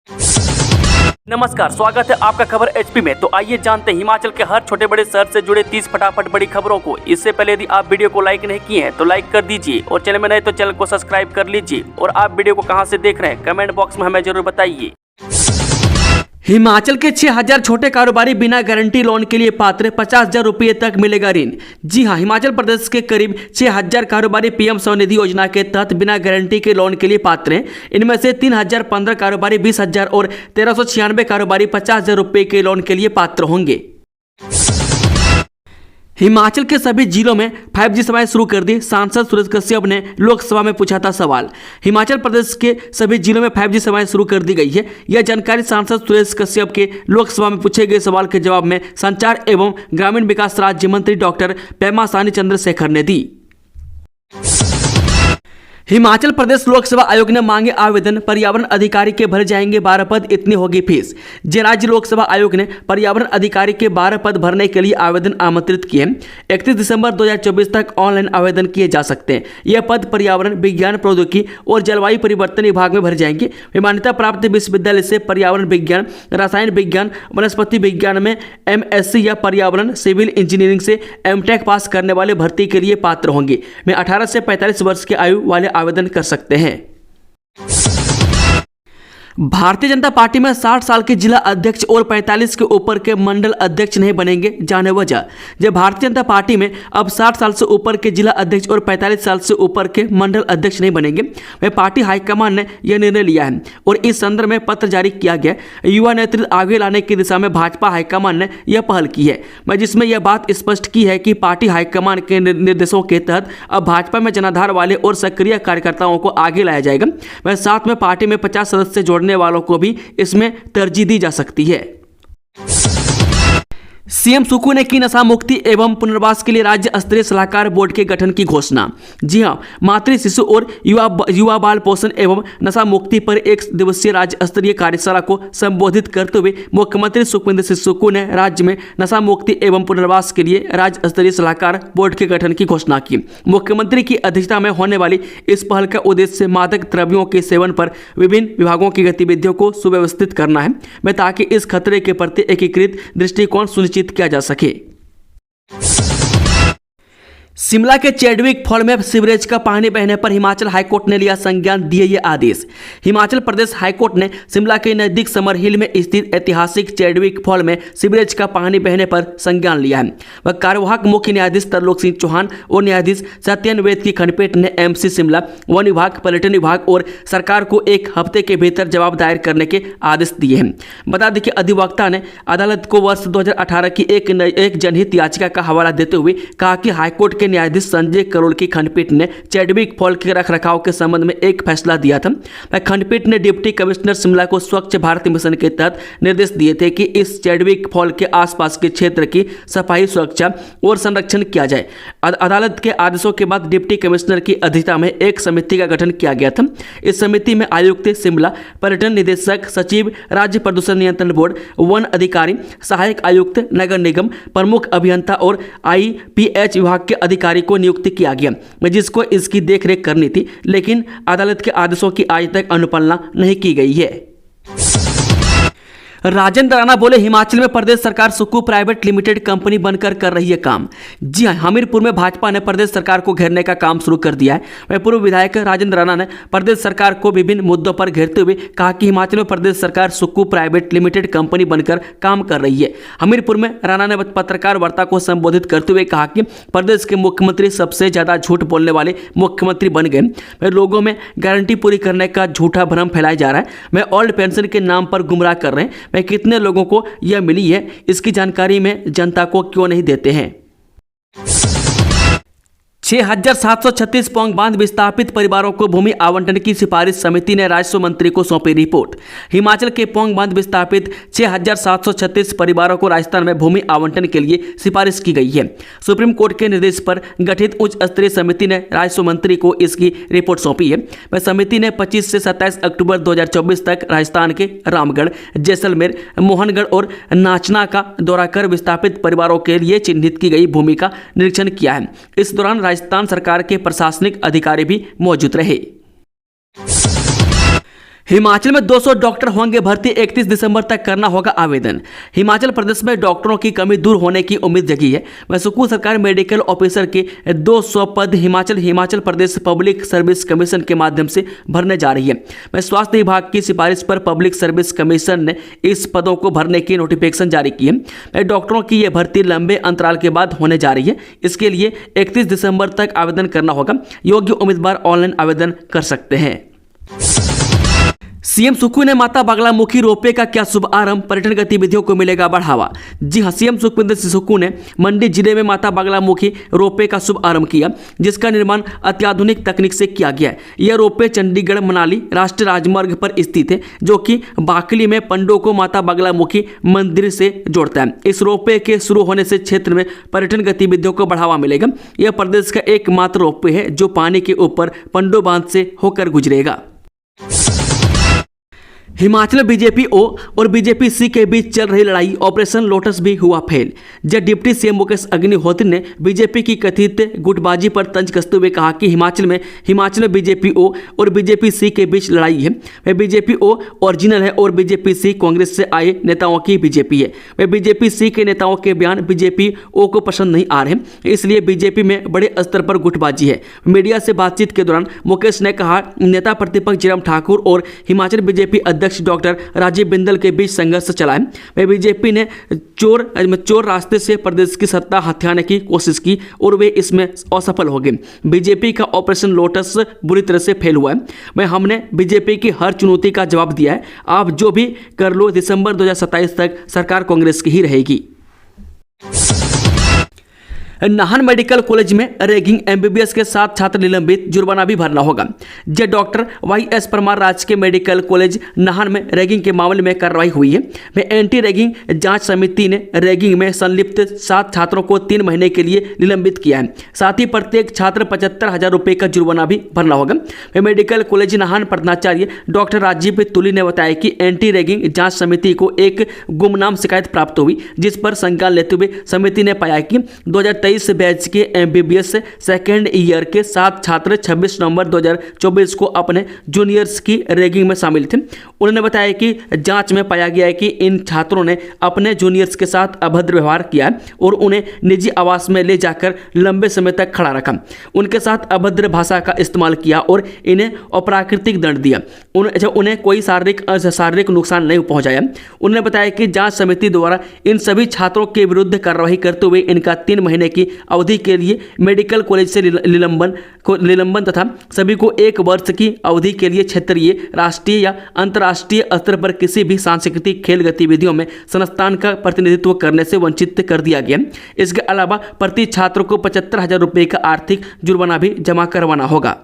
नमस्कार, स्वागत है आपका खबर एचपी में। तो आइए जानते हैं हिमाचल के हर छोटे बड़े शहर से जुड़े 30 फटाफट बड़ी खबरों को। इससे पहले यदि आप वीडियो को लाइक नहीं किए हैं तो लाइक कर दीजिए और चैनल में नए तो चैनल को सब्सक्राइब कर लीजिए। और आप वीडियो को कहां से देख रहे हैं कमेंट बॉक्स में हमें जरूर बताइए। हिमाचल के 6000 छोटे कारोबारी बिना गारंटी लोन के लिए पात्र, 50,000 रुपये तक मिलेगा ऋण। जी हां, हिमाचल प्रदेश के करीब 6000 कारोबारी पीएम स्वनिधि योजना के तहत बिना गारंटी के लोन के लिए पात्र हैं। इनमें से 3015 कारोबारी 20,000 और 1396 कारोबारी 50,000 रुपये के लोन के लिए पात्र होंगे। हिमाचल के सभी जिलों में 5G सेवाएं शुरू कर दी। सांसद सुरेश कश्यप ने लोकसभा में पूछा था सवाल। हिमाचल प्रदेश के सभी जिलों में 5G सेवाएं शुरू कर दी गई है। यह जानकारी सांसद सुरेश कश्यप के लोकसभा में पूछे गए सवाल के जवाब में संचार एवं ग्रामीण विकास राज्य मंत्री डॉक्टर पेमा सानी चंद्रशेखर ने दी। हिमाचल प्रदेश लोकसेवा आयोग ने मांगे आवेदन, पर्यावरण अधिकारी के भरे जाएंगे 12 पद, इतनी होगी फीस। राज्य लोकसेवा आयोग ने पर्यावरण अधिकारी के 12 पद भरने के लिए आवेदन आमंत्रित किए हैं। 31 दिसंबर 2024 तक ऑनलाइन आवेदन किए जा सकते हैं। यह पद पर्यावरण विज्ञान, प्रौद्योगिकी और जलवायु परिवर्तन विभाग में भरे जाएंगे। मान्यता प्राप्त विश्वविद्यालय से पर्यावरण विज्ञान, रसायन विज्ञान, वनस्पति विज्ञान में MSc या पर्यावरण, सिविल इंजीनियरिंग से MTech पास करने वाले भर्ती के लिए पात्र होंगे। 18 से 45 वर्ष की आयु वाले आवेदन कर सकते हैं। भारतीय जनता पार्टी में 60 साल के जिला अध्यक्ष और 45 के ऊपर के मंडल अध्यक्ष नहीं बनेंगे, जाने वजह। जब भारतीय जनता पार्टी में अब 60 साल से ऊपर के जिला अध्यक्ष और 45 साल से ऊपर के मंडल अध्यक्ष नहीं बनेंगे, वह पार्टी हाईकमान ने यह निर्णय लिया है और इस संदर्भ में पत्र जारी किया गया। युवा नेतृत्व आगे लाने की दिशा में भाजपा हाईकमान ने यह पहल की है, जिसमें यह बात स्पष्ट की है कि पार्टी हाईकमान के निर्देशों के तहत अब भाजपा में जनाधार वाले और सक्रिय कार्यकर्ताओं को आगे लाया जाएगा। वह साथ में पार्टी में 50 सदस्य जोड़ने वालों को भी इसमें तरजीह दी जा सकती है। सीएम सुक्खू ने की नशा मुक्ति एवं पुनर्वास के लिए राज्य स्तरीय सलाहकार बोर्ड के गठन की घोषणा। जी हां, मातृ शिशु और युवा बाल पोषण एवं नशा मुक्ति पर 1 दिवसीय राज्य स्तरीय कार्यशाला को संबोधित करते हुए मुख्यमंत्री सुखविंदर सिंह सुक्खू ने राज्य में नशा मुक्ति एवं पुनर्वास के लिए राज्य स्तरीय सलाहकार बोर्ड के गठन की घोषणा की। मुख्यमंत्री की अध्यक्षता में होने वाली इस पहल का उद्देश्य मादक द्रव्यों के सेवन पर विभिन्न विभागों की गतिविधियों को सुव्यवस्थित करना है, ताकि इस खतरे के प्रति एकीकृत दृष्टिकोण सुनिश्चित किया जा सके। शिमला के चैडविक फॉल में सीवरेज का पानी बहने पर हिमाचल हाईकोर्ट ने लिया संज्ञान, दिए ये आदेश। हिमाचल प्रदेश हाईकोर्ट ने शिमला के नजदीक समर हिल में स्थित ऐतिहासिक चैडविक फॉल में सीवरेज का पानी बहने पर संज्ञान लिया है। वह कार्यवाहक मुख्य न्यायाधीश तरलोक सिंह चौहान और न्यायाधीश सत्यन वेद की खंडपीठ ने MC शिमला, वन विभाग, पर्यटन विभाग और सरकार को 1 हफ्ते के भीतर जवाब दायर करने के आदेश दिए हैं। बता दें कि अधिवक्ता ने अदालत को वर्ष 2018 की एक जनहित याचिका का हवाला देते हुए कहा कि हाईकोर्ट न्यायाधीश संजय करोल की खंडपीठ ने चैडविक फॉल के रखरखाव के संबंध में एक फैसला दिया था। खंडपीठ ने डिप्टी कमिश्नर शिमला को स्वच्छ भारत मिशन के तहत निर्देश दिए थे कि इस चैडविक फॉल के आसपास के क्षेत्र की सफाई, सुरक्षा और संरक्षण किया जाए। अदालत के आदेशों के बाद डिप्टी कमिश्नर की अध्यक्षता में एक समिति का गठन किया गया था। इस समिति में आयुक्त शिमला, पर्यटन निदेशक, सचिव, राज्य प्रदूषण नियंत्रण बोर्ड, वन अधिकारी, सहायक आयुक्त, नगर निगम, प्रमुख अभियंता और IPH विभाग के अधिकारी को नियुक्त किया गया, जिसको इसकी देखरेख करनी थी। लेकिन अदालत के आदेशों की आज तक अनुपालना नहीं की गई है। राजेंद्र राणा बोले, हिमाचल में प्रदेश सरकार सुक्खू प्राइवेट लिमिटेड कंपनी बनकर कर रही है काम। जी हां, हमीरपुर में भाजपा ने प्रदेश सरकार को घेरने का काम शुरू कर दिया है। वह पूर्व विधायक राजेंद्र राणा ने प्रदेश सरकार को विभिन्न मुद्दों पर घेरते हुए कहा कि हिमाचल में प्रदेश सरकार सुक्खू प्राइवेट लिमिटेड कंपनी बनकर काम कर रही है। हमीरपुर में राणा ने पत्रकार वार्ता को संबोधित करते हुए कहा कि प्रदेश के मुख्यमंत्री सबसे ज्यादा झूठ बोलने वाले मुख्यमंत्री बन गए। वह लोगों में गारंटी पूरी करने का झूठा भ्रम फैलाया जा रहा है। वह ओल्ड पेंशन के नाम पर गुमराह कर रहे हैं। कितने लोगों को यह मिली है, इसकी जानकारी में जनता को क्यों नहीं देते हैं। 6,736 पौंग बांध विस्थापित परिवारों को भूमि आवंटन की सिफारिश समिति ने राजस्व मंत्री को सौंपी रिपोर्ट। हिमाचल के पौंग बांध विस्थापित 6,736 परिवारों को राजस्थान में भूमि आवंटन के लिए सिफारिश की गई है। सुप्रीम कोर्ट के निर्देश पर गठित उच्च स्तरीय समिति ने राजस्व मंत्री को इसकी रिपोर्ट सौंपी है। वह समिति ने 25 से 27 अक्टूबर 2024 तक राजस्थान के रामगढ़, जैसलमेर, मोहनगढ़ और नाचना का दौरा कर विस्थापित परिवारों के लिए चिन्हित की गई भूमि का निरीक्षण किया है। इस दौरान राजस्थान सरकार के प्रशासनिक अधिकारी भी मौजूद रहे। हिमाचल में 200 डॉक्टर होंगे भर्ती, 31 दिसंबर तक करना होगा आवेदन। हिमाचल प्रदेश में डॉक्टरों की कमी दूर होने की उम्मीद जगी है। वह सुकून सरकार मेडिकल ऑफिसर के 200 पद Himachal Pradesh public service commission के माध्यम से भरने जा रही है। वह स्वास्थ्य विभाग की सिफारिश पर पब्लिक सर्विस कमीशन ने इस पदों को भरने की नोटिफिकेशन जारी की है। डॉक्टरों की यह भर्ती लंबे अंतराल के बाद होने जा रही है। इसके लिए 31 दिसंबर तक आवेदन करना होगा। योग्य उम्मीदवार ऑनलाइन आवेदन कर सकते हैं। सीएम सुक्खू ने माता बागलामुखी रोपवे का किया शुभारंभ, पर्यटन गतिविधियों को मिलेगा बढ़ावा। जी हां, सीएम सुखविंदर सिंह सुक्खू ने मंडी जिले में माता बागलामुखी रोपवे का शुभारंभ किया, जिसका निर्माण अत्याधुनिक तकनीक से किया गया है। यह रोपवे चंडीगढ़ मनाली राष्ट्रीय राजमार्ग पर स्थित है, जो कि बाकली में पंडों को माता बागलामुखी मंदिर से जोड़ता है। इस रोपवे के शुरू होने से क्षेत्र में पर्यटन गतिविधियों को बढ़ावा मिलेगा। यह प्रदेश का एकमात्र रोपवे है जो पानी के ऊपर पंडो बांध से होकर गुजरेगा। हिमाचल बीजेपी ओ और बीजेपी सी के बीच चल रही लड़ाई ऑपरेशन लोटस भी हुआ फेल। जब डिप्टी सीएम मुकेश अग्निहोत्री ने बीजेपी की कथित गुटबाजी पर तंज कसते हुए कहा कि हिमाचल में बीजेपी ओ और बीजेपी सी के बीच लड़ाई है। वह बीजेपी ओ ओरिजिनल है और बीजेपी सी कांग्रेस से आए नेताओं की बीजेपी है। वह बीजेपी सी के नेताओं के बयान बीजेपी ओ को पसंद नहीं आ रहे, इसलिए बीजेपी में बड़े स्तर पर गुटबाजी है। मीडिया से बातचीत के दौरान मुकेश ने कहा, नेता प्रतिपक्ष जयराम ठाकुर और हिमाचल बीजेपी अध्यक्ष डॉक्टर राजीव बिंदल के बीच संघर्ष चला है। वह बीजेपी ने चोर रास्ते से प्रदेश की सत्ता हथियाने की कोशिश की और वे इसमें असफल हो गए। बीजेपी का ऑपरेशन लोटस बुरी तरह से फेल हुआ है। मैं हमने बीजेपी की हर चुनौती का जवाब दिया है। आप जो भी कर लो, दिसंबर 2027 तक सरकार कांग्रेस की ही रहेगी। नाहन मेडिकल कॉलेज में रैगिंग, एमबीबीएस के 7 छात्र निलंबित, जुर्माना भी भरना होगा। जब डॉक्टर YS परमार राजकीय मेडिकल कॉलेज नाहन में रैगिंग के मामले में कार्रवाई हुई है। वह एंटी रैगिंग जांच समिति ने रैगिंग में संलिप्त 7 छात्रों को 3 महीने के लिए निलंबित किया है। साथ ही प्रत्येक छात्र 75,000 रुपये का जुर्माना भी भरना होगा। वह मेडिकल कॉलेज नाहन प्रधानाचार्य डॉक्टर राजीव तुली ने बताया कि एंटी रैगिंग जाँच समिति को एक गुमनाम शिकायत प्राप्त हुई, जिस पर संज्ञान लेते हुए समिति ने पाया कि 2023 बैच के एमबीबीएस सेकेंड ईयर के 7 छात्र 26 नवंबर 2024 को अपने जूनियर्स की रैगिंग में शामिल थे। उन्होंने बताया कि जांच में पाया गया है कि इन छात्रों ने अपने जूनियर्स के साथ अभद्र व्यवहार किया और उन्हें निजी आवास में ले जाकर लंबे समय तक खड़ा रखा, उनके साथ अभद्र भाषा का इस्तेमाल किया और इन्हें अप्राकृतिक दंड दिया। उन्हें कोई शारीरिक नुकसान नहीं पहुंचाया। उन्होंने बताया कि जांच समिति द्वारा इन सभी छात्रों के विरुद्ध कार्रवाई करते हुए इनका 3 महीने की अवधि के लिए मेडिकल कॉलेज से निलंबन तथा सभी को 1 वर्ष की अवधि के लिए क्षेत्रीय, राष्ट्रीय या अंतर्राष्ट्रीय स्तर पर किसी भी सांस्कृतिक खेल गतिविधियों में संस्थान का प्रतिनिधित्व करने से वंचित कर दिया गया। इसके अलावा प्रति छात्र को 75,000 रुपये का आर्थिक जुर्माना भी जमा करवाना होगा।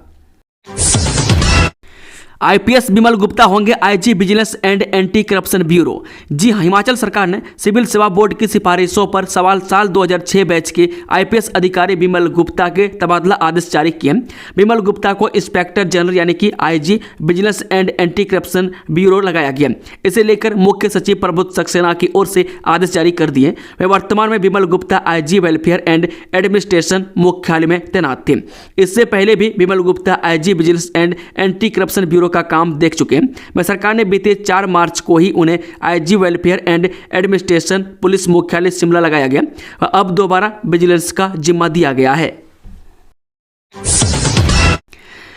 आईपीएस बिमल गुप्ता होंगे IG vigilance and anti corruption bureau. जी हां, हिमाचल सरकार ने सिविल सेवा बोर्ड की सिफारिशों पर साल 2006 बैच के आईपीएस अधिकारी बिमल गुप्ता के तबादला आदेश जारी किए। बिमल गुप्ता को इंस्पेक्टर जनरल यानी कि IG vigilance and anti corruption bureau लगाया गया। इसे लेकर मुख्य सचिव प्रबुद्ध सक्सेना की ओर से आदेश जारी कर दिए। वे वर्तमान में Bimal Gupta IG welfare and administration मुख्यालय में तैनात थे। इससे पहले भी Bimal Gupta IG vigilance and anti corruption bureau का काम देख चुके हैं। मैं सरकार ने बीते 4 मार्च को ही उन्हें IG welfare and administration police मुख्यालय शिमला लगाया गया। अब दोबारा विजिलेंस का जिम्मा दिया गया है।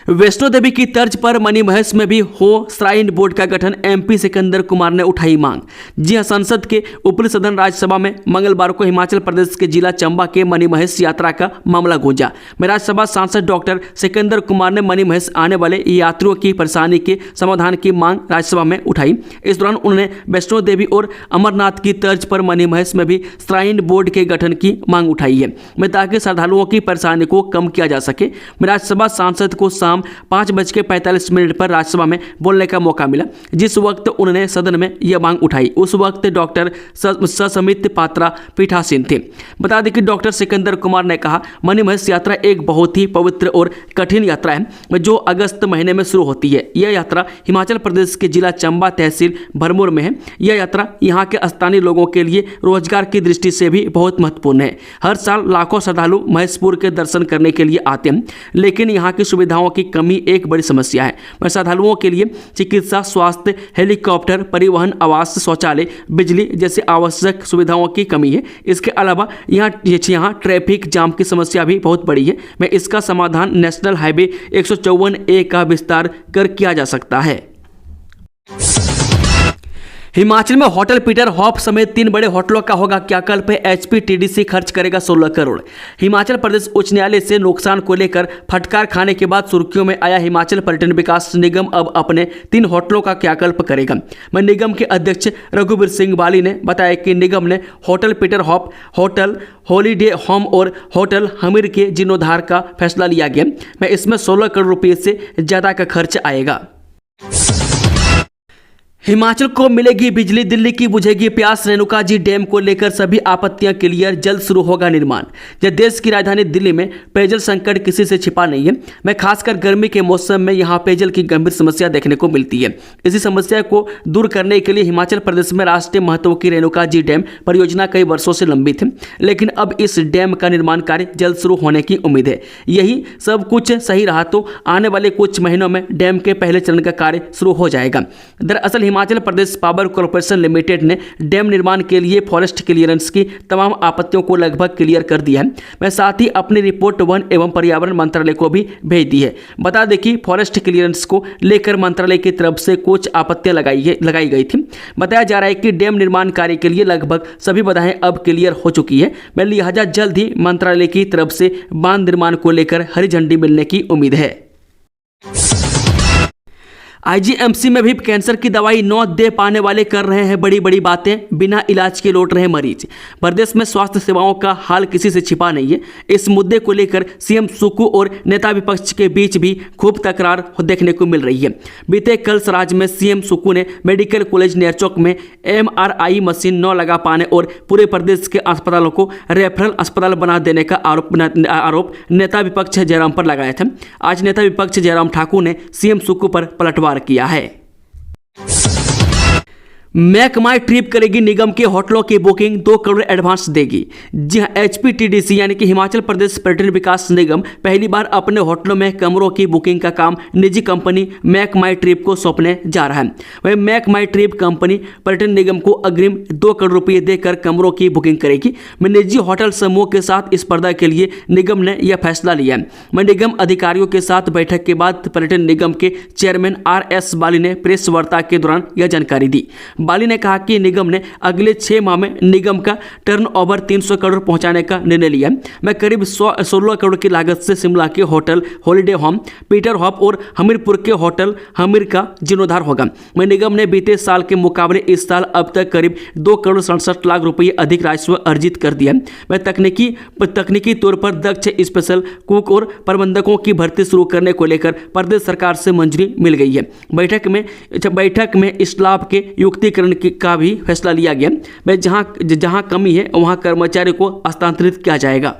वैष्णो देवी की तर्ज पर मणिमहेश में भी हो श्राइन बोर्ड का गठन, एमपी सिकंदर कुमार ने उठाई मांग। जी हां, संसद के ऊपरी सदन राज्यसभा में मंगलवार को हिमाचल प्रदेश के जिला चंबा के मणिमहेश यात्रा का मामला गूंजा। में राज्यसभा सांसद डॉक्टर सिकंदर कुमार ने मणिमहेश आने वाले यात्रियों की परेशानी के समाधान की मांग राज्यसभा में उठाई। इस दौरान उन्होंने वैष्णो देवी और अमरनाथ की तर्ज पर मणिमहेश में भी श्राइन बोर्ड के गठन की मांग उठाई है, ताकि श्रद्धालुओं की परेशानी को कम किया जा सके। राज्यसभा सांसद को शाम 5:45 पर राज्यसभा में बोलने का मौका मिला, जिस वक्त उन्होंने सदन में यह मांग उठाई। उस वक्त डॉक्टर समित पात्रा पीठासीन थे। बता दें कि डॉक्टर सिकंदर कुमार ने कहा, मणिमहेश यात्रा एक बहुत ही पवित्र और कठिन यात्रा है जो अगस्त महीने में शुरू होती है। यह यात्रा हिमाचल प्रदेश के जिला चंबा तहसील भरमौर में है। यह यात्रा यहाँ के स्थानीय लोगों के लिए रोजगार की दृष्टि से भी बहुत महत्वपूर्ण है। हर साल लाखों श्रद्धालु महेशपुर के दर्शन करने के लिए आते हैं, लेकिन यहाँ की सुविधाओं की कमी एक बड़ी समस्या है। वह श्रद्धालुओं के लिए चिकित्सा, स्वास्थ्य, हेलीकॉप्टर, परिवहन, आवास, शौचालय, बिजली जैसे आवश्यक सुविधाओं की कमी है। इसके अलावा यहाँ ट्रैफिक जाम की समस्या भी बहुत बड़ी है। मैं इसका समाधान नेशनल हाईवे 154A का विस्तार कर किया जा सकता है। हिमाचल में होटल पीटर हॉप समेत 3 बड़े होटलों का होगा क्या कल पे HPTDC खर्च करेगा 16 करोड़। हिमाचल प्रदेश उच्च न्यायालय से नुकसान को लेकर फटकार खाने के बाद सुर्खियों में आया हिमाचल पर्यटन विकास निगम अब अपने 3 होटलों का क्याकल्प करेगा। मैं निगम के अध्यक्ष रघुवीर सिंह बाली ने बताया कि निगम ने hotel Peter hop, hotel holiday home और होटल हमीर के जीर्णोद्धार का फैसला लिया गया। मैं इसमें 16 करोड़ रुपये से ज़्यादा का खर्च आएगा। हिमाचल को मिलेगी बिजली, दिल्ली की बुझेगी प्यास। रेणुका जी डैम को लेकर सभी आपत्तियां क्लियर, जल्द शुरू होगा निर्माण। जब देश की राजधानी दिल्ली में पेयजल संकट किसी से छिपा नहीं है, मैं खासकर गर्मी के मौसम में यहां पेयजल की गंभीर समस्या देखने को मिलती है। इसी समस्या को दूर करने के लिए हिमाचल प्रदेश में राष्ट्रीय महत्व की रेणुका जी डैम परियोजना कई वर्षों से लंबित है, लेकिन अब इस डैम का निर्माण कार्य जल्द शुरू होने की उम्मीद है। यही सब कुछ सही रहा तो आने वाले कुछ महीनों में डैम के पहले चरण का कार्य शुरू हो जाएगा। दरअसल Himachal Pradesh power corporation limited ने डैम निर्माण के लिए फॉरेस्ट क्लियरेंस की तमाम आपत्तियों को लगभग क्लियर कर दिया है। मैं साथ ही अपनी रिपोर्ट वन एवं पर्यावरण मंत्रालय को भी भेज दी है। बता दें कि फॉरेस्ट क्लियरेंस को लेकर मंत्रालय की तरफ से कुछ आपत्तियां लगाई गई थी। बताया जा रहा है कि डैम निर्माण कार्य के लिए लगभग सभी बाधाएं अब क्लियर हो चुकी है। मैं लिहाजा जल्द ही मंत्रालय की तरफ से बांध निर्माण को लेकर हरी झंडी मिलने की उम्मीद है। IGMC में भी कैंसर की दवाई न दे पाने वाले कर रहे हैं बड़ी बड़ी बातें, बिना इलाज के लौट रहे मरीज। प्रदेश में स्वास्थ्य सेवाओं का हाल किसी से छिपा नहीं है। इस मुद्दे को लेकर CM सुक्कू और नेता विपक्ष के बीच भी खूब तकरार देखने को मिल रही है। बीते कल सराज में CM सुक्कू ने मेडिकल कॉलेज नेरचौक में MRI मशीन न लगा पाने और पूरे प्रदेश के अस्पतालों को रेफरल अस्पताल बना देने का आरोप नेता विपक्ष जयराम पर लगाया था। आज नेता विपक्ष जयराम ठाकुर ने CM सुक्कू पर पलटवार किया है। मैक माई ट्रिप करेगी निगम के होटलों की बुकिंग, 2 करोड़ एडवांस देगी। जी हाँ, HPTDC यानी कि हिमाचल प्रदेश पर्यटन विकास निगम पहली बार अपने होटलों में कमरों की बुकिंग का काम निजी कंपनी मैक माई ट्रिप को सौंपने जा रहा है। वही मैक माई ट्रिप कंपनी पर्यटन निगम को अग्रिम 2 करोड़ रुपये देकर कमरों की बुकिंग करेगी। मैं निजी होटल समूह के साथ स्पर्धा के लिए निगम ने यह फैसला लिया है। मैं निगम अधिकारियों के साथ बैठक के बाद पर्यटन निगम के चेयरमैन RS बाली ने प्रेस वार्ता के दौरान यह जानकारी दी। बाली ने कहा कि निगम ने अगले 6 माह में निगम का टर्नओवर 300 करोड़ पहुंचाने का निर्णय लिया। मैं करीब 16 करोड़ की लागत से शिमला के hotel holiday home, Peter hop और हमीरपुर के होटल हमीर का जीर्णोद्धार होगा। मैं निगम ने बीते साल के मुकाबले इस साल अब तक करीब 2 करोड़ 67 लाख रुपये अधिक राजस्व अर्जित कर दिया। मैं तकनीकी तौर पर दक्ष स्पेशल कुक और प्रबंधकों की भर्ती शुरू करने को लेकर प्रदेश सरकार से मंजूरी मिल गई है। बैठक में इस लाभ के युक्तिकरण का भी फैसला लिया गया। मैं जहां कमी है वहां कर्मचारियों को हस्तांतरित किया जाएगा।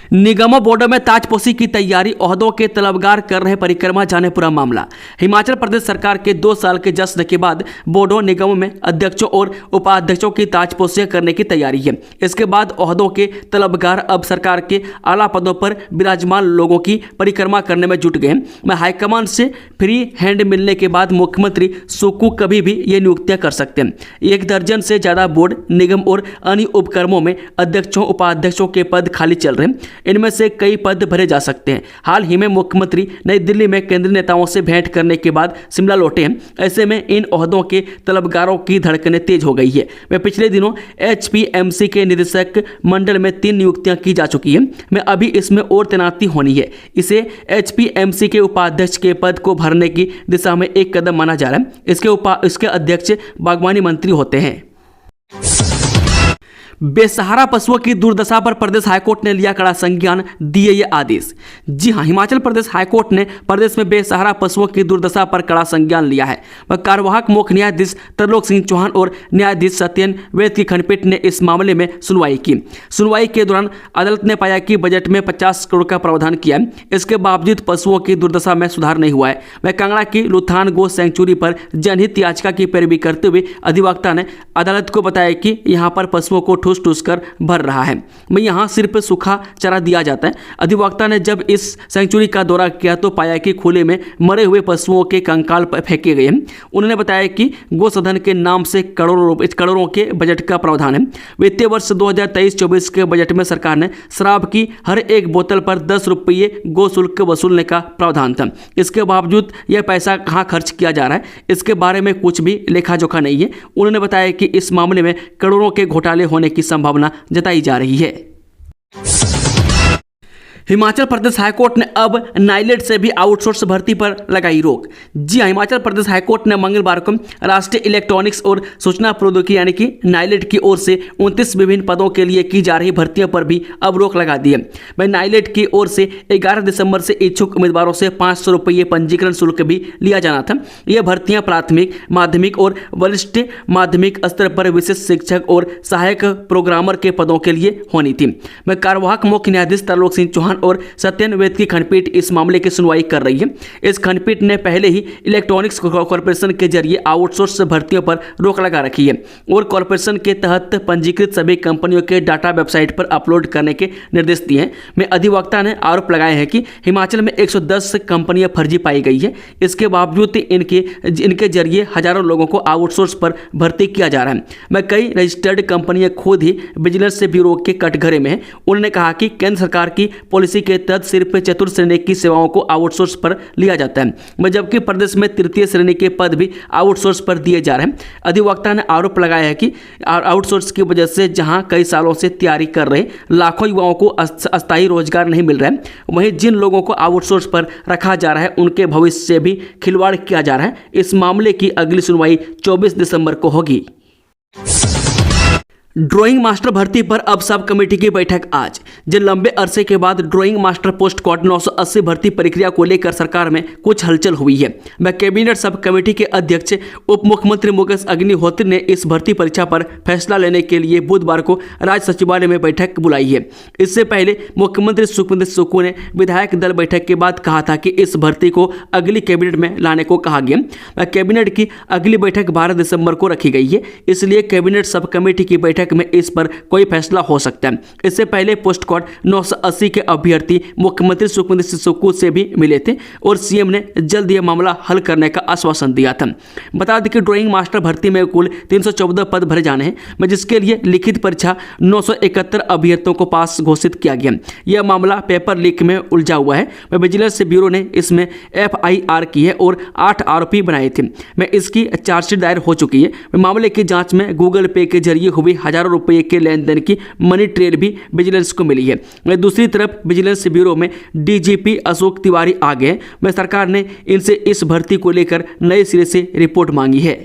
निगमों बोर्डों में ताजपोशी की तैयारी, ओहदों के तलबगार कर रहे परिक्रमा, जाने पूरा मामला। हिमाचल प्रदेश सरकार के 2 साल के जश्न के बाद बोर्डों निगमों में अध्यक्षों और उपाध्यक्षों की ताजपोशी करने की तैयारी है। इसके बाद ओहदों के तलबगार अब सरकार के आला पदों पर विराजमान लोगों की परिक्रमा करने में जुट गए। मैं हाईकमान से फ्री हैंड मिलने के बाद मुख्यमंत्री सुक्कू कभी भी ये नियुक्तियां कर सकते हैं। 1 दर्जन से ज़्यादा बोर्ड, निगम और अन्य उपक्रमों में अध्यक्षों उपाध्यक्षों के पद खाली चल रहे हैं। इनमें से कई पद भरे जा सकते हैं। हाल ही में मुख्यमंत्री नई दिल्ली में केंद्रीय नेताओं से भेंट करने के बाद शिमला लौटे हैं। ऐसे में इन ओहदों के तलबगारों की धड़कनें तेज हो गई है। मैं पिछले दिनों HPMC के निदेशक मंडल में 3 नियुक्तियां की जा चुकी हैं। मैं अभी इसमें और तैनाती होनी है। इसे HPMC के उपाध्यक्ष के पद को भरने की दिशा में एक कदम माना जा रहा है। इसके अध्यक्ष बागवानी मंत्री होते हैं। बेसहारा पशुओं की दुर्दशा पर प्रदेश हाईकोर्ट ने लिया कड़ा संज्ञान, दिए ये आदेश। जी हां, हिमाचल प्रदेश हाईकोर्ट ने प्रदेश में बेसहारा पशुओं की दुर्दशा पर कड़ा संज्ञान लिया है। वह कार्यवाहक मुख्य न्यायाधीश तरलोक सिंह चौहान और न्यायाधीश सत्यन वैद की खंडपीठ ने इस मामले में सुनवाई की। सुनवाई के दौरान अदालत ने पाया कि बजट में 50 करोड़ का प्रावधान किया है, इसके बावजूद पशुओं की दुर्दशा में सुधार नहीं हुआ है। वह कांगड़ा की लुथान गो सेंचुरी पर जनहित याचिका की पैरवी करते हुए अधिवक्ता ने अदालत को बताया कि यहां पर पशुओं को ठूस ठूस कर भर रहा है। मैं यहाँ सिर्फ सूखा चारा दिया जाता है। अधिवक्ता ने जब इस सेंचुरी का दौरा किया तो पाया कि खुले में मरे हुए पशुओं के कंकाल फेंके गए हैं। उन्होंने बताया कि गोसदन के नाम से करोड़ों के बजट का प्रावधान है। वित्तीय वर्ष 2023-24 के बजट में सरकार ने शराब की हर एक बोतल पर 10 रुपये गो शुल्क वसूलने का प्रावधान था। इसके बावजूद यह पैसा कहाँ खर्च किया जा रहा है, इसके बारे में कुछ भी लेखा जोखा नहीं है। उन्होंने बताया कि इस मामले में करोड़ों के घोटाले होने की संभावना जताई जा रही है। हिमाचल प्रदेश हाईकोर्ट ने अब नाइलेट से भी आउटसोर्स भर्ती पर लगाई रोक। जी हां, हिमाचल प्रदेश हाईकोर्ट ने मंगलवार को राष्ट्रीय इलेक्ट्रॉनिक्स और सूचना प्रौद्योगिकी यानी कि नाइलेट की ओर से 29 विभिन्न पदों के लिए की जा रही भर्तियों पर भी अब रोक लगा दी है। वह नाइलेट की ओर से 11 दिसंबर से इच्छुक उम्मीदवारों से 500 रुपये पंजीकरण शुल्क भी लिया जाना था। यह भर्तियां प्राथमिक, माध्यमिक और वरिष्ठ माध्यमिक स्तर पर विशेष शिक्षक और सहायक प्रोग्रामर के पदों के लिए होनी थी। वह कार्यवाहक मुख्य न्यायाधीश तरलोक सिंह चौहान और सत्यन वेद की खंडपीठ इस मामले की सुनवाई कर रही है। इस खंडपीठ ने पहले ही इलेक्ट्रॉनिक्स कॉर्पोरेशन के जरिए आउटसोर्स भर्तियों पर रोक लगा रखी है और कॉर्पोरेशन के तहत पंजीकृत सभी कंपनियों के डाटा वेबसाइट पर अपलोड करने के निर्देश दिए हैं। में अधिवक्ता ने आरोप लगाया है कि हिमाचल में 110 कंपनियां फर्जी पाई गई है। इसके बावजूद इनके जरिए हजारों लोगों को आउटसोर्स पर भर्ती किया जा रहा है। में कई रजिस्टर्ड कंपनियां खुद ही विजिलेंस ब्यूरो के कटघरे में है। उन्होंने कहा कि केंद्र सरकार की पॉलिसी के तहत सिर्फ चतुर्थ श्रेणी की सेवाओं को आउटसोर्स पर लिया जाता है, जबकि प्रदेश में तृतीय श्रेणी के पद भी आउटसोर्स पर दिए जा रहे हैं। अधिवक्ता ने आरोप लगाया है कि आउटसोर्स की वजह से जहां कई सालों से तैयारी कर रहे लाखों युवाओं को अस्थायी रोजगार नहीं मिल रहा है, वहीं जिन लोगों को आउटसोर्स पर रखा जा रहा है उनके भविष्य से भी खिलवाड़ किया जा रहा है। इस मामले की अगली सुनवाई 24 दिसंबर को होगी। ड्राइंग मास्टर भर्ती पर अब सब कमेटी की बैठक आज। जिन लंबे अरसे के बाद ड्राइंग मास्टर पोस्ट कोड 980 भर्ती प्रक्रिया को लेकर सरकार में कुछ हलचल हुई है। वह कैबिनेट सब कमेटी के अध्यक्ष उप मुख्यमंत्री मुकेश अग्निहोत्री ने इस भर्ती परीक्षा पर फैसला लेने के लिए बुधवार को राज्य सचिवालय में बैठक बुलाई है। इससे पहले मुख्यमंत्री सुखविंदर सुक्खू ने विधायक दल बैठक के बाद कहा था कि इस भर्ती को अगली कैबिनेट में लाने को कहा गया। कैबिनेट की अगली बैठक 12 दिसंबर को रखी गई है, इसलिए कैबिनेट सब कमेटी की बैठक में इस पर कोई फैसला हो सकता है। इससे पहले पोस्ट कोड 980 के अभ्यर्थी मुख्यमंत्री सुखविंदर सुक्खू से भी मिले थे और सीएम ने जल्द यह मामला हल करने का आश्वासन दिया था। बता दें कि ड्राइंग मास्टर भर्ती में कुल 314 पद भरे जाने हैं, जिसके लिए लिखित परीक्षा 971 अभ्यर्थियों को पास घोषित किया गया। यह मामला पेपर लीक में उलझा हुआ है। विजिलेंस ब्यूरो ने इसमें FIR की है और 8 आरोपी बनाए थे। इसकी चार्जशीट दायर हो चुकी है। मामले की जांच में गूगल पे के जरिए हुई हजारों रुपए के लेन देन की मनी ट्रेल भी विजिलेंस को मिली है। दूसरी तरफ विजिलेंस ब्यूरो में DGP अशोक तिवारी आ गए। सरकार ने इनसे इस भर्ती को लेकर नए सिरे से रिपोर्ट मांगी है।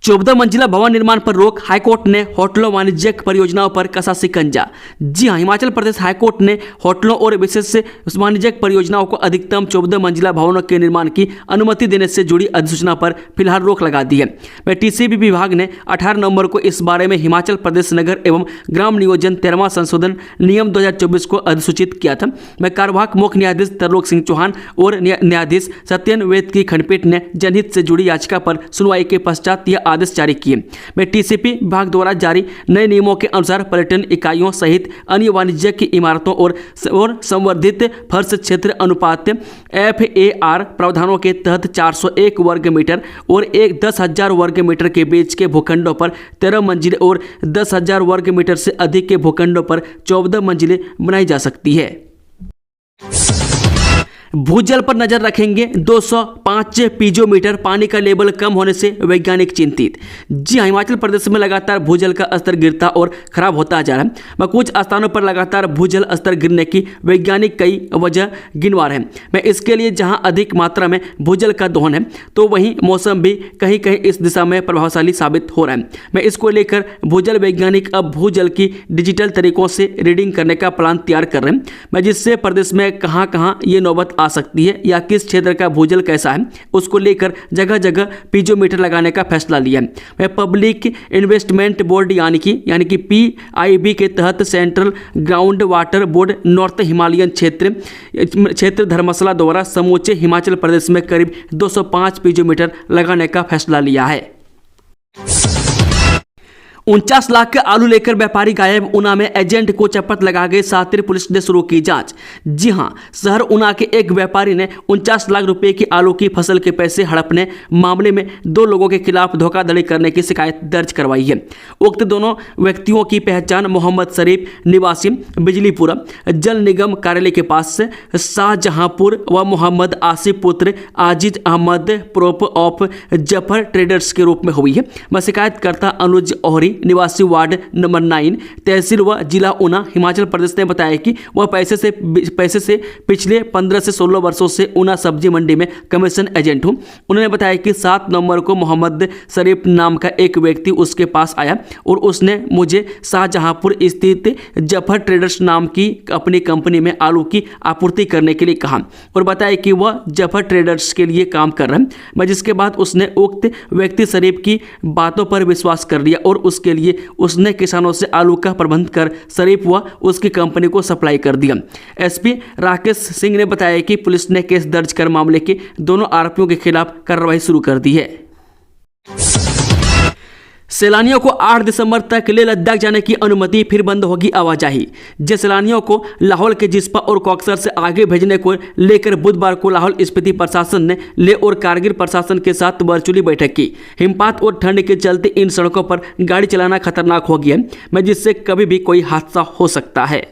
14 मंजिला भवन निर्माण पर रोक, हाईकोर्ट ने होटलों वाणिज्यिक परियोजनाओं पर कसा शिकंजा। जी हां, हिमाचल प्रदेश हाईकोर्ट ने होटलों और विशेष वाणिज्यिक परियोजनाओं को अधिकतम 14 मंजिला भवनों के निर्माण की अनुमति देने से जुड़ी अधिसूचना पर फिलहाल रोक लगा दी है। TCB विभाग ने 18 नवंबर को इस बारे में हिमाचल प्रदेश नगर एवं ग्राम नियोजन 13वां संशोधन नियम 2024 को अधिसूचित किया था। कार्यवाहक मुख्य न्यायाधीश तरलोक सिंह चौहान और न्यायाधीश सत्यन वेद की खंडपीठ ने जनहित से जुड़ी याचिका पर सुनवाई के पश्चात यह आदेश जारी किए। TCP विभाग द्वारा जारी नए नियमों के अनुसार पर्यटन इकाइयों सहित अन्य वाणिज्यिक इमारतों और संवर्धित फर्श क्षेत्र अनुपात FAR प्रावधानों के तहत 401 वर्ग मीटर और 10,000 वर्ग मीटर के बीच के भूखंडों पर 13 मंजिलें और 10,000 वर्ग मीटर से अधिक के भूखंडों पर 14 मंजिलें बनाई जा सकती है। भूजल पर नजर रखेंगे। 205 पीजोमीटर, पानी का लेवल कम होने से वैज्ञानिक चिंतित। जी हां, हिमाचल प्रदेश में लगातार भूजल का स्तर गिरता और खराब होता जा रहा है। कुछ स्थानों पर लगातार भूजल स्तर गिरने की वैज्ञानिक कई वजह गिनवार है। इसके लिए जहां अधिक मात्रा में भूजल का दोहन है, तो वहीं मौसम भी कहीं कहीं इस दिशा में प्रभावशाली साबित हो रहा है। इसको लेकर भूजल वैज्ञानिक अब भूजल की डिजिटल तरीकों से रीडिंग करने का प्लान तैयार कर रहे हैं, जिससे प्रदेश में कहां कहां ये नौबत आ सकती है या किस क्षेत्र का भूजल कैसा है, उसको लेकर जगह जगह पीजोमीटर लगाने का फैसला लिया है। पब्लिक इन्वेस्टमेंट बोर्ड यानी कि PIB के तहत central ground water board north Himalayan क्षेत्र धर्मशाला द्वारा समूचे हिमाचल प्रदेश में करीब 205 पीजोमीटर लगाने का फैसला लिया है। 49 लाख के आलू लेकर व्यापारी गायब। ऊना में एजेंट को चपत लगा गए सातिर, पुलिस ने शुरू की जांच। जी हां, शहर ऊना के एक व्यापारी ने 49 लाख रुपए की आलू की फसल के पैसे हड़पने मामले में 2 लोगों के खिलाफ धोखाधड़ी करने की शिकायत दर्ज करवाई है। उक्त दोनों व्यक्तियों की पहचान मोहम्मद शरीफ निवासी बिजलीपुरा जल निगम कार्यालय के पास से शाहजहांपुर व मोहम्मद आसिफ पुत्र Aziz Ahmad prop of Zafar traders के रूप में हुई है। वह शिकायतकर्ता अनुज ओहरी निवासी वार्ड नंबर 9 तहसील व जिला ऊना हिमाचल प्रदेश ने बताया कि वह पैसे से पिछले 15 से 16 वर्षों से ऊना सब्जी मंडी में कमीशन एजेंट हूं। उन्होंने बताया कि 7 नवंबर को मोहम्मद शरीफ नाम का एक व्यक्ति उसके पास आया और उसने मुझे शाहजहांपुर स्थित जफर ट्रेडर्स नाम की अपनी कंपनी में आलू की आपूर्ति करने के लिए कहा और बताया कि वह जफर ट्रेडर्स के लिए काम कर रहा है। जिसके बाद उसने उक्त व्यक्ति शरीफ की बातों पर विश्वास कर लिया और उसके लिए उसने किसानों से आलू का प्रबंध कर शरीफ व उसकी कंपनी को सप्लाई कर दिया। एसपी राकेश सिंह ने बताया कि पुलिस ने केस दर्ज कर मामले के दोनों आरोपियों के खिलाफ कार्रवाई शुरू कर दी है। सैलानियों को 8 दिसंबर तक लेह लद्दाख जाने की अनुमति, फिर बंद होगी आवाजाही। जिन सैलानियों को लाहौल के जिस्पा और कॉक्सर से आगे भेजने को लेकर बुधवार को लाहौल स्पीति प्रशासन ने लेह और कारगिल प्रशासन के साथ वर्चुअली बैठक की। हिमपात और ठंड के चलते इन सड़कों पर गाड़ी चलाना खतरनाक हो गया है, जिससे कभी भी कोई हादसा हो सकता है।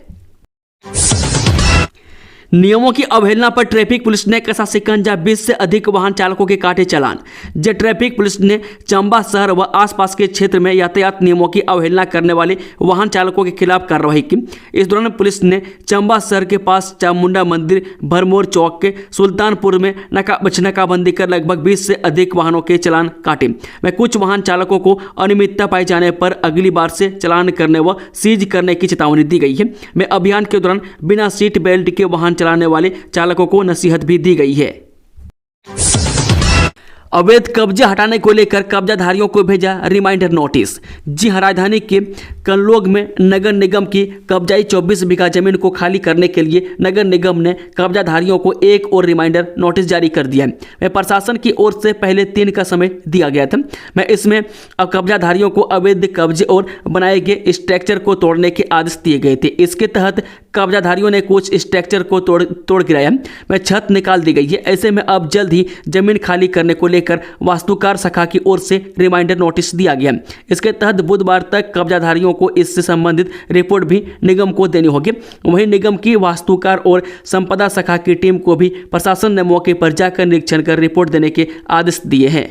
नियमों की अवहेलना पर ट्रैफिक पुलिस ने कसा शिकंजा, 20 से अधिक वाहन चालकों के काटे चालान। जब ट्रैफिक पुलिस ने चंबा शहर व आसपास के क्षेत्र में यातायात नियमों की अवहेलना करने वाले वाहन चालकों के खिलाफ कार्रवाई की। इस दौरान पुलिस ने चंबा शहर के पास चामुंडा मंदिर, भरमौर चौक के सुल्तानपुर में नाकाबंदी कर लगभग 20 से अधिक वाहनों के चालान काटे। में कुछ वाहन चालकों को अनियमितता पाए जाने पर अगली बार से चालान करने व सीज करने की चेतावनी दी गई है। में अभियान के दौरान बिना सीट बेल्ट के वाहन चलाने वाले चालकों को नसीहत भी दी गई है। अवैध कब्जे हटाने को लेकर कब्जाधारियों को भेजा रिमाइंडर नोटिस। जी हां, राजधानी के कनलोग में नगर निगम की कब्जाई 24 बीघा जमीन को खाली करने के लिए नगर निगम ने कब्जाधारियों को एक और रिमाइंडर नोटिस जारी कर दिया है। प्रशासन की ओर से पहले 3 का समय दिया गया था। इसमें अब कब्जाधारियों को अवैध कब्जे और बनाए गए स्ट्रक्चर को तोड़ने के आदेश दिए गए थे। इसके तहत कब्जाधारियों ने कुछ स्ट्रक्चर को तोड़ गिराया, छत निकाल दी गई है। ऐसे में अब जल्द ही जमीन खाली करने को लेकर वास्तुकार शाखा की ओर से रिमाइंडर नोटिस दिया गया। इसके तहत बुधवार तक कब्जाधारियों को इससे संबंधित रिपोर्ट भी निगम को देनी होगी। वहीं निगम की वास्तुकार और संपदा शाखा की टीम को भी प्रशासन ने मौके पर जाकर निरीक्षण कर रिपोर्ट देने के आदेश दिए हैं।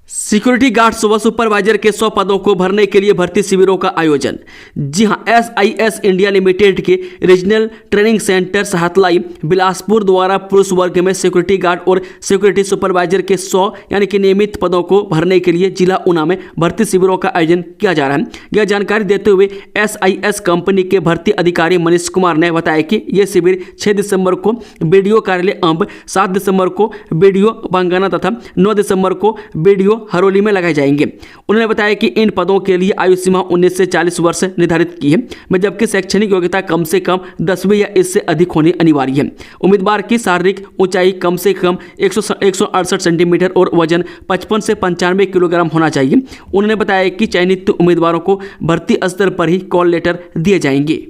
सिक्योरिटी गार्ड्स व सुपरवाइजर के 100 पदों को भरने के लिए भर्ती शिविरों का आयोजन। जी हां, SIS इंडिया लिमिटेड के रीजनल ट्रेनिंग सेंटर साहतलाई बिलासपुर द्वारा पुरुष वर्ग में सिक्योरिटी गार्ड और सिक्योरिटी सुपरवाइजर के 100 यानी कि नियमित पदों को भरने के लिए जिला ऊना में भर्ती शिविरों का आयोजन किया जा रहा है। यह जानकारी देते हुए SIS कंपनी के भर्ती अधिकारी मनीष कुमार ने बताया कि यह शिविर 6 दिसंबर को BDO कार्यालय अंब, 7 दिसंबर को BDO बंगाना तथा 9 दिसंबर को BDO हरोली में लगाए जाएंगे। उन्होंने बताया कि इन पदों के लिए आयु सीमा 19 से 40 वर्ष निर्धारित की है, जबकि शैक्षणिक योग्यता कम से कम 10वीं या इससे अधिक होनी अनिवार्य है। उम्मीदवार की शारीरिक ऊंचाई कम से कम 168 सेंटीमीटर और वजन 55 से 95 किलोग्राम होना चाहिए। उन्होंने बताया कि चयनित उम्मीदवारों को भर्ती स्तर पर ही कॉल लेटर दिए जाएंगे।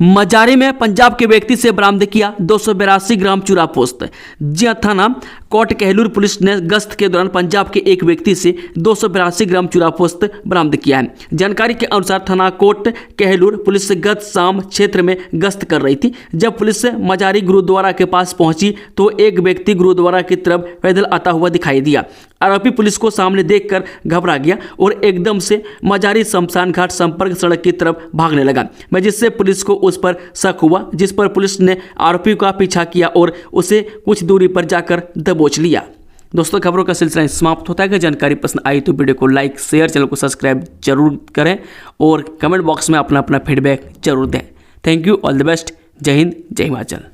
मजारी में पंजाब के व्यक्ति से बरामद किया 282 ग्राम चूरा पोस्त। जी थाना कोट कहलूर पुलिस ने गश्त के दौरान पंजाब के एक व्यक्ति से 282 ग्राम चूरा पोस्त बरामद किया है। जानकारी के अनुसार थाना कोट कहलूर पुलिस गत शाम क्षेत्र में गश्त कर रही थी। जब पुलिस मजारी गुरुद्वारा के पास पहुंची तो एक व्यक्ति गुरुद्वारा की तरफ पैदल आता हुआ दिखाई दिया। आरोपी पुलिस को सामने देखकर घबरा गया और एकदम से मजारी शमशान घाट संपर्क सड़क की तरफ भागने लगा, जिससे पुलिस को उस पर शक हुआ, जिस पर पुलिस ने आरोपी का पीछा किया और उसे कुछ दूरी पर जाकर दबोच लिया। दोस्तों, खबरों का सिलसिला समाप्त होता है। अगर जानकारी पसंद आई तो वीडियो को लाइक, शेयर, चैनल को सब्सक्राइब जरूर करें और कमेंट बॉक्स में अपना फीडबैक जरूर दें। Thank you, all the best. जय हिंद, जय हिमाचल।